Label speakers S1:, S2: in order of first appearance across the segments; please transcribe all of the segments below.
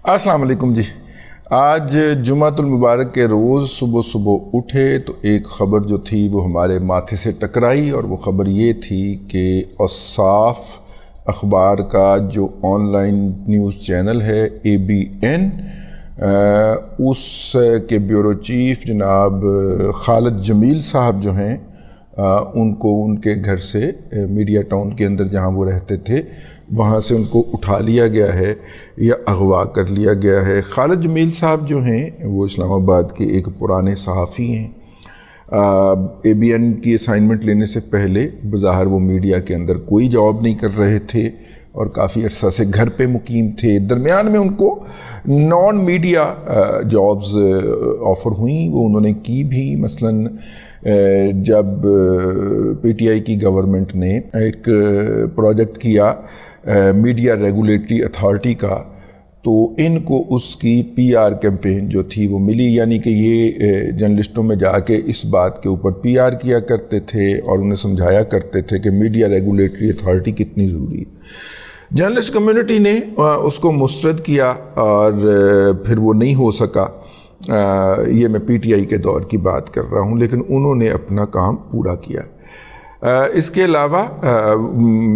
S1: السلام علیکم جی. آج جمعۃ المبارک کے روز صبح صبح اٹھے تو ایک خبر جو تھی وہ ہمارے ماتھے سے ٹکرائی، اور وہ خبر یہ تھی کہ اوصاف اخبار کا جو آن لائن نیوز چینل ہے ABN، اس کے بیورو چیف جناب خالد جمیل صاحب جو ہیں ان کو ان کے گھر سے میڈیا ٹاؤن کے اندر جہاں وہ رہتے تھے وہاں سے ان کو اٹھا لیا گیا ہے یا اغوا کر لیا گیا ہے. خالد جمیل صاحب جو ہیں وہ اسلام آباد کے ایک پرانے صحافی ہیں. ABN کی اسائنمنٹ لینے سے پہلے بظاہر وہ میڈیا کے اندر کوئی جاب نہیں کر رہے تھے اور کافی عرصہ سے گھر پہ مقیم تھے. درمیان میں ان کو نان میڈیا جابز آفر ہوئیں، وہ انہوں نے کی بھی. مثلاً جب PTI کی گورنمنٹ نے ایک پروجیکٹ کیا میڈیا ریگولیٹری اتھارٹی کا، تو ان کو اس کی PR کیمپین جو تھی وہ ملی، یعنی کہ یہ جرنلسٹوں میں جا کے اس بات کے اوپر PR کیا کرتے تھے اور انہیں سمجھایا کرتے تھے کہ میڈیا ریگولیٹری اتھارٹی کتنی ضروری ہے. جرنلسٹ کمیونٹی نے اس کو مسترد کیا اور پھر وہ نہیں ہو سکا. یہ میں PTI کے دور کی بات کر رہا ہوں، لیکن انہوں نے اپنا کام پورا کیا. اس کے علاوہ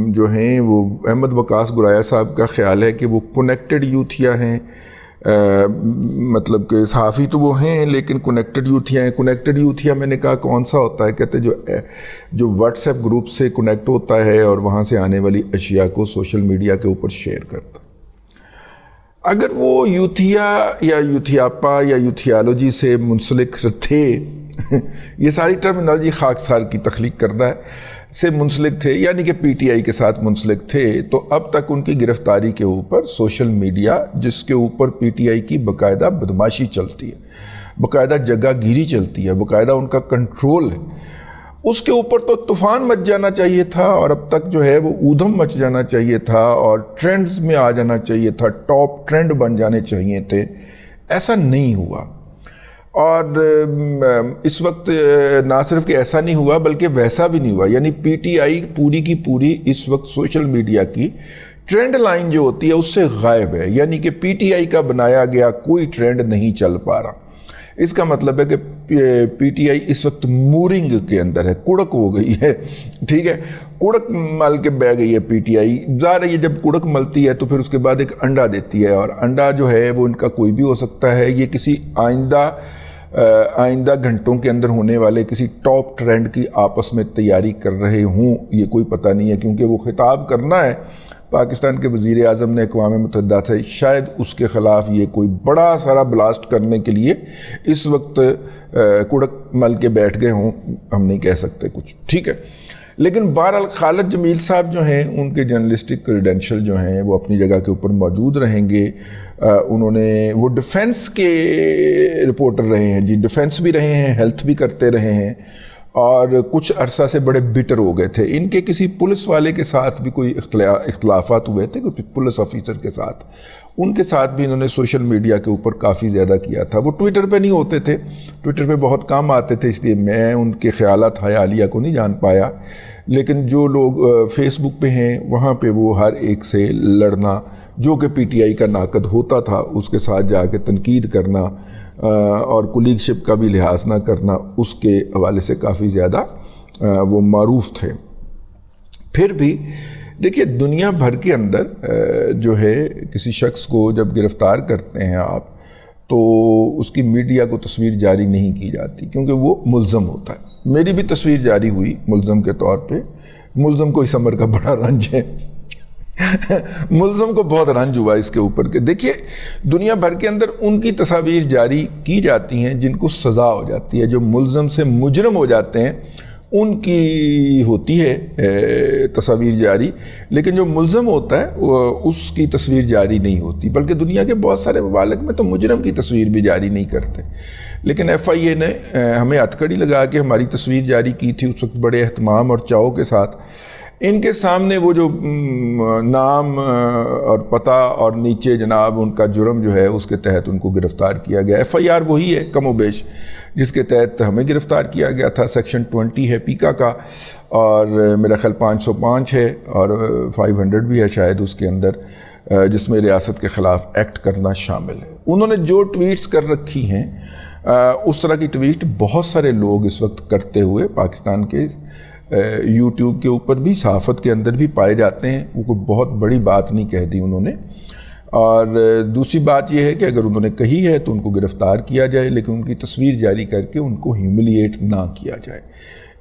S1: جو ہیں وہ احمد وقاص گرایا صاحب کا خیال ہے کہ وہ کنیکٹڈ یوتھیا ہیں. مطلب کہ صحافی تو وہ ہیں لیکن کنیکٹڈ یوتھیا ہیں. کنیکٹڈ یوتھیا میں نے کہا کون سا ہوتا ہے؟ کہتے جو واٹس ایپ گروپ سے کنیکٹ ہوتا ہے اور وہاں سے آنے والی اشیاء کو سوشل میڈیا کے اوپر شیئر کرتا. اگر وہ یوتھیا یا یوتھیاپا یا یوتھیالوجی سے منسلک تھے یہ ساری ٹرمینالوجی خاکسار کی تخلیق کردہ ہے، سے منسلک تھے یعنی کہ PTI کے ساتھ منسلک تھے، تو اب تک ان کی گرفتاری کے اوپر سوشل میڈیا، جس کے اوپر PTI کی باقاعدہ بدماشی چلتی ہے، باقاعدہ جگہ گیری چلتی ہے، باقاعدہ ان کا کنٹرول ہے، اس کے اوپر تو طوفان مچ جانا چاہیے تھا، اور اب تک جو ہے وہ اودھم مچ جانا چاہیے تھا اور ٹرینڈز میں آ جانا چاہیے تھا، ٹاپ ٹرینڈ بن جانے چاہیے تھے. ایسا نہیں ہوا. اور اس وقت نہ صرف کہ ایسا نہیں ہوا بلکہ ویسا بھی نہیں ہوا. یعنی PTI پوری کی پوری اس وقت سوشل میڈیا کی ٹرینڈ لائن جو ہوتی ہے اس سے غائب ہے. یعنی کہ PTI کا بنایا گیا کوئی ٹرینڈ نہیں چل پا رہا. اس کا مطلب ہے کہ PTI اس وقت مورنگ کے اندر ہے، کڑک ہو گئی ہے. ٹھیک ہے، کڑک مل کے بہ گئی ہے PTI. ظاہر ہے یہ جب کڑک ملتی ہے تو پھر اس کے بعد ایک انڈا دیتی ہے، اور انڈا جو ہے وہ ان کا کوئی بھی ہو سکتا ہے. یہ کسی آئندہ گھنٹوں کے اندر ہونے والے کسی ٹاپ ٹرینڈ کی آپس میں تیاری کر رہے ہوں، یہ کوئی پتہ نہیں ہے. کیونکہ وہ خطاب کرنا ہے پاکستان کے وزیر اعظم نے اقوام متحدہ سے، شاید اس کے خلاف یہ کوئی بڑا سارا بلاسٹ کرنے کے لیے اس وقت کڑک مل کے بیٹھ گئے ہوں، ہم نہیں کہہ سکتے کچھ. ٹھیک ہے، لیکن بہرحال خالد جمیل صاحب جو ہیں ان کے جرنلسٹک کریڈینشل جو ہیں وہ اپنی جگہ کے اوپر موجود رہیں گے. انہوں نے وہ ڈیفنس کے رپورٹر رہے ہیں جی، ڈیفنس بھی رہے ہیں، ہیلتھ بھی کرتے رہے ہیں، اور کچھ عرصہ سے بڑے بٹر ہو گئے تھے. ان کے کسی پولیس والے کے ساتھ بھی کوئی اختلافات ہوئے تھے، کوئی پولیس آفیسر کے ساتھ، ان کے ساتھ بھی انہوں نے سوشل میڈیا کے اوپر کافی زیادہ کیا تھا. وہ ٹویٹر پہ نہیں ہوتے تھے، ٹویٹر پہ بہت کام آتے تھے، اس لیے میں ان کے خیالات حیالیہ کو نہیں جان پایا. لیکن جو لوگ فیس بک پہ ہیں وہاں پہ وہ ہر ایک سے لڑنا، جو کہ PTI کا ناقد ہوتا تھا اس کے ساتھ جا کے تنقید کرنا اور کولیگ شپ کا بھی لحاظ نہ کرنا، اس کے حوالے سے کافی زیادہ وہ معروف تھے. پھر بھی دیکھیے دنیا بھر کے اندر جو ہے کسی شخص کو جب گرفتار کرتے ہیں آپ، تو اس کی میڈیا کو تصویر جاری نہیں کی جاتی کیونکہ وہ ملزم ہوتا ہے. میری بھی تصویر جاری ہوئی ملزم کے طور پہ. ملزم کو اس عمر کا بڑا رنج ہے ملزم کو بہت رنج ہوا اس کے اوپر کہ دیکھیے دنیا بھر کے اندر ان کی تصاویر جاری کی جاتی ہیں جن کو سزا ہو جاتی ہے. جو ملزم سے مجرم ہو جاتے ہیں ان کی ہوتی ہے تصاویر جاری، لیکن جو ملزم ہوتا ہے اس کی تصویر جاری نہیں ہوتی. بلکہ دنیا کے بہت سارے ممالک میں تو مجرم کی تصویر بھی جاری نہیں کرتے. لیکن FIA نے ہمیں ہتھکڑی لگا کے ہماری تصویر جاری کی تھی اس وقت بڑے اہتمام اور چاؤ کے ساتھ. ان کے سامنے وہ جو نام اور پتہ اور نیچے جناب ان کا جرم جو ہے اس کے تحت ان کو گرفتار کیا گیا. FIR وہی ہے کم و بیش جس کے تحت ہمیں گرفتار کیا گیا تھا. سیکشن 20 ہے پیکا کا، اور میرا خیال 505 ہے اور 500 بھی ہے شاید اس کے اندر. جس میں ریاست کے خلاف ایکٹ کرنا شامل ہے۔ انہوں نے جو ٹویٹس کر رکھی ہیں اس طرح کی ٹویٹ بہت سارے لوگ اس وقت کرتے ہوئے پاکستان کے یوٹیوب کے اوپر بھی، صحافت کے اندر بھی پائے جاتے ہیں۔ وہ کوئی بہت بڑی بات نہیں کہہ دی انہوں نے۔ اور دوسری بات یہ ہے کہ اگر انہوں نے کہی ہے تو ان کو گرفتار کیا جائے، لیکن ان کی تصویر جاری کر کے ان کو ہیوملیٹ نہ کیا جائے۔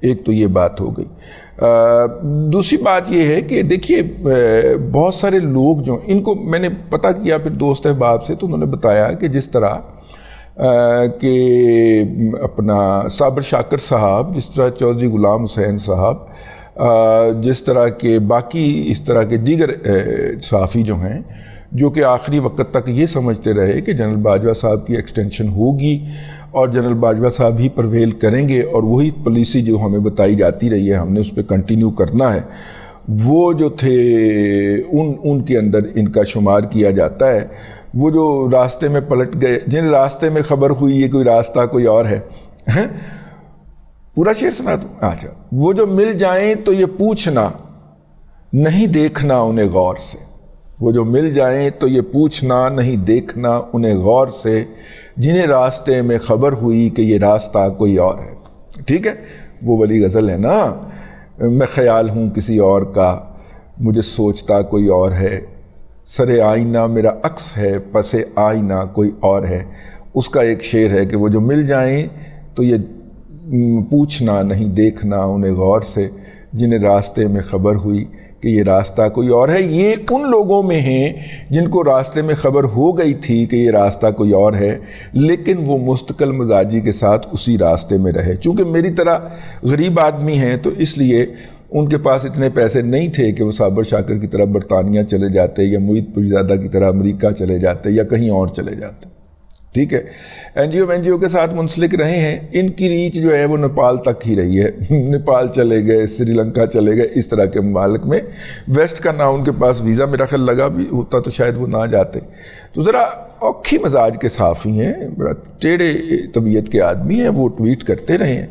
S1: ایک تو یہ بات ہو گئی۔ دوسری بات یہ ہے کہ دیکھیے بہت سارے لوگ جو ان کو میں نے پتہ کیا پھر دوست احباب سے، تو انہوں نے بتایا کہ جس طرح کہ اپنا صابر شاکر صاحب، جس طرح چودھری غلام حسین صاحب، جس طرح کے باقی اس طرح کے دیگر صحافی جو ہیں، جو کہ آخری وقت تک یہ سمجھتے رہے کہ جنرل باجوہ صاحب کی ایکسٹینشن ہوگی اور جنرل باجوہ صاحب ہی پرویل کریں گے اور وہی پالیسی جو ہمیں بتائی جاتی رہی ہے ہم نے اس پہ کنٹینیو کرنا ہے، وہ جو تھے ان کے اندر ان کا شمار کیا جاتا ہے۔ وہ جو راستے میں پلٹ گئے، جن راستے میں خبر ہوئی یہ کوئی راستہ کوئی اور ہے، پورا شعر سنا دوں؟ آجا۔ وہ جو مل جائیں تو یہ پوچھنا نہیں دیکھنا انہیں غور سے، وہ جو مل جائیں تو یہ پوچھنا نہیں دیکھنا انہیں غور سے، جنہیں راستے میں خبر ہوئی کہ یہ راستہ کوئی اور ہے۔ ٹھیک ہے، وہ والی غزل ہے نا، میں خیال ہوں کسی اور کا، مجھے سوچتا کوئی اور ہے، سر آئینہ میرا عکس ہے، پس آئینہ کوئی اور ہے۔ اس کا ایک شعر ہے کہ وہ جو مل جائیں تو یہ پوچھنا نہیں دیکھنا انہیں غور سے، جنہیں راستے میں خبر ہوئی کہ یہ راستہ کوئی اور ہے۔ یہ ان لوگوں میں ہیں جن کو راستے میں خبر ہو گئی تھی کہ یہ راستہ کوئی اور ہے، لیکن وہ مستقل مزاجی کے ساتھ اسی راستے میں رہے۔ چونکہ میری طرح غریب آدمی ہیں تو اس لیے ان کے پاس اتنے پیسے نہیں تھے کہ وہ صابر شاکر کی طرح برطانیہ چلے جاتے یا معید پورزادہ کی طرح امریکہ چلے جاتے یا کہیں اور چلے جاتے۔ ٹھیک ہے، این جی او کے ساتھ منسلک رہے ہیں، ان کی ریچ جو ہے وہ نیپال تک ہی رہی ہے۔ نیپال چلے گئے، سری لنکا چلے گئے، اس طرح کے ممالک میں۔ ویسٹ کا نہ ان کے پاس ویزا میرا خیال لگا بھی ہوتا تو شاید وہ نہ جاتے۔ تو ذرا اوکھی مزاج کے صحافی ہیں، بڑا ٹیڑھے طبیعت کے آدمی ہیں، وہ ٹویٹ کرتے رہے ہیں،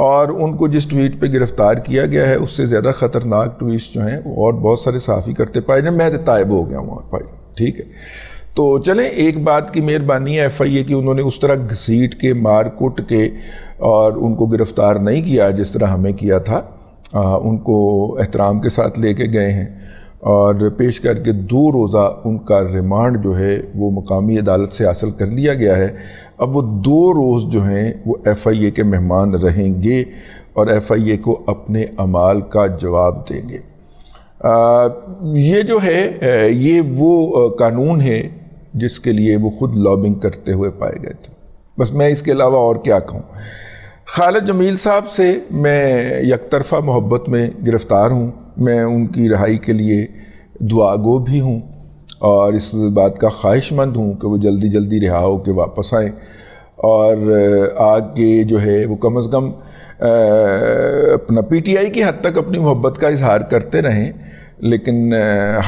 S1: اور ان کو جس ٹویٹ پہ گرفتار کیا گیا ہے اس سے زیادہ خطرناک ٹویٹس جو ہیں وہ اور بہت سارے صحافی کرتے پائے جائیں۔ میں تائب ہو گیا ہوں بھائی، ٹھیک ہے۔ تو چلیں، ایک بات کی مہربانی ہے ایف آئی اے کی، انہوں نے اس طرح گھسیٹ کے مار کٹ کے اور ان کو گرفتار نہیں کیا جس طرح ہمیں کیا تھا۔ ان کو احترام کے ساتھ لے کے گئے ہیں اور پیش کر کے 2 روزہ ان کا ریمانڈ جو ہے وہ مقامی عدالت سے حاصل کر لیا گیا ہے۔ اب وہ 2 روز جو ہیں وہ ایف آئی اے کے مہمان رہیں گے اور ایف آئی اے کو اپنے اعمال کا جواب دیں گے۔ یہ جو ہے یہ وہ قانون ہے جس کے لیے وہ خود لابنگ کرتے ہوئے پائے گئے تھے۔ بس میں اس کے علاوہ اور کیا کہوں۔ خالد جمیل صاحب سے میں یک طرفہ محبت میں گرفتار ہوں، میں ان کی رہائی کے لیے دعا گو بھی ہوں اور اس بات کا خواہش مند ہوں کہ وہ جلدی جلدی رہا ہو کے واپس آئیں اور آگے جو ہے وہ کم از کم اپنا پی ٹی آئی کی حد تک اپنی محبت کا اظہار کرتے رہیں، لیکن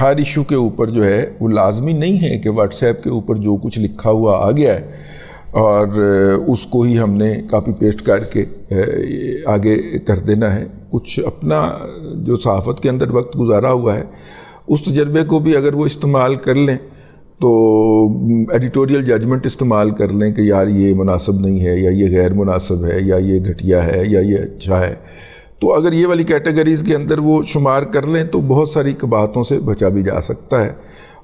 S1: ہر ایشو کے اوپر جو ہے وہ لازمی نہیں ہے کہ واٹس ایپ کے اوپر جو کچھ لکھا ہوا آ گیا ہے اور اس کو ہی ہم نے کاپی پیسٹ کر کے آگے کر دینا ہے۔ کچھ اپنا جو صحافت کے اندر وقت گزارا ہوا ہے اس تجربے کو بھی اگر وہ استعمال کر لیں تو ایڈیٹوریل ججمنٹ استعمال کر لیں کہ یار یہ مناسب نہیں ہے یا یہ غیر مناسب ہے یا یہ گھٹیا ہے یا یہ اچھا ہے، تو اگر یہ والی کیٹیگریز کے اندر وہ شمار کر لیں تو بہت ساری قباحتوں سے بچا بھی جا سکتا ہے،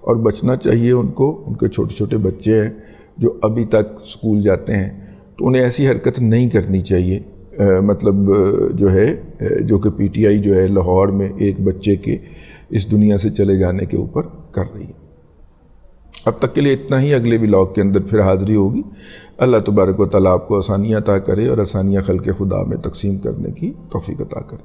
S1: اور بچنا چاہیے ان کو۔ ان کے چھوٹے چھوٹے بچے ہیں جو ابھی تک اسکول جاتے ہیں تو انہیں ایسی حرکت نہیں کرنی چاہیے، مطلب جو ہے جو کہ پی ٹی آئی جو ہے لاہور میں ایک بچے کے اس دنیا سے چلے جانے کے اوپر کر رہی ہے۔ اب تک کے لیے اتنا ہی، اگلے ولاگ کے اندر پھر حاضری ہوگی۔ اللہ تبارک و تعالیٰ آپ کو آسانیاں عطا کرے اور آسانیاں خلق خدا میں تقسیم کرنے کی توفیق عطا کرے۔